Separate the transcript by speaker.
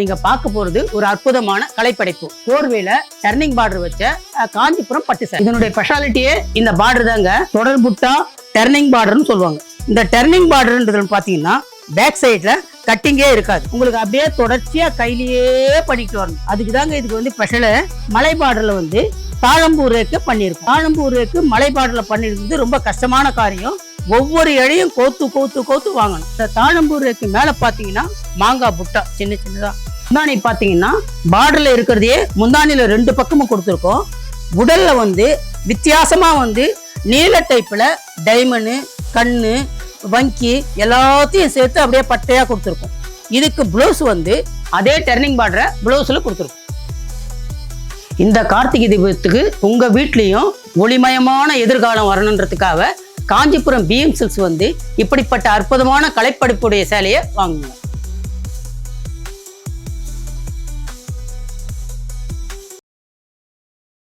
Speaker 1: நீங்க பார்க்க போறது ஒரு அற்புதமான கலைப்படைப்பு. கோர்வேல டர்னிங் பார்டர் வச்ச காஞ்சிபுரம் பட்டு சாரி. இதனுடைய ஸ்பெஷாலிட்டியே இந்த பார்டர் தாங்க. தொடர் புட்டா டர்னிங் பார்டர்னு சொல்லுவாங்க. இந்த டர்னிங் பார்டர்ன்றது பாத்தீங்கன்னா பேக் சைட்ல கட்டிங்கே இருக்காது. உங்களுக்கு அப்படியே தொடர்ச்சியா கையிலேயே பண்ணிட்டு வரணும். அதுக்கு தாங்க இதுக்கு வந்து ஸ்பெஷல். மலை பார்டர்ல வந்து தாழம்பூர் ரேக்கு பண்ணியிருக்கோம். தாழம்பூர் ரேக்கு மலை பார்டர்ல பண்ணிருக்கிறது ரொம்ப கஷ்டமான காரியம். ஒவ்வொரு இழையும் கோத்து வாங்கணும். இந்த தாழம்பூர் ரேக்கு மேல பாத்தீங்கன்னா மாங்காய் புட்டா சின்ன சின்னதா. முந்தானி பாத்தீங்கன்னா பார்டர்ல இருக்கிறதையே முந்தானில 2 பக்கமும் கொடுத்துருக்கோம். உடல்ல வந்து வித்தியாசமா வந்து நீல டைப்ல டைமண்டு, கண்ணு, வங்கி எல்லாத்தையும் சேர்த்து அப்படியே பட்டையா கொடுத்துருக்கோம். இதுக்கு பிளவுஸ் வந்து அதே டர்னிங் பார்டரை பிளவுஸ்ல கொடுத்துருக்கோம். இந்த கார்த்திகை தீபத்துக்கு உங்க வீட்லயும் ஒளிமயமான எதிர்காலம் வரணுன்றதுக்காக காஞ்சிபுரம் பிஎம் சில்க்ஸ் வந்து இப்படிப்பட்ட அற்புதமான கலைப்படைப்புடைய சேலையை வாங்குங்க.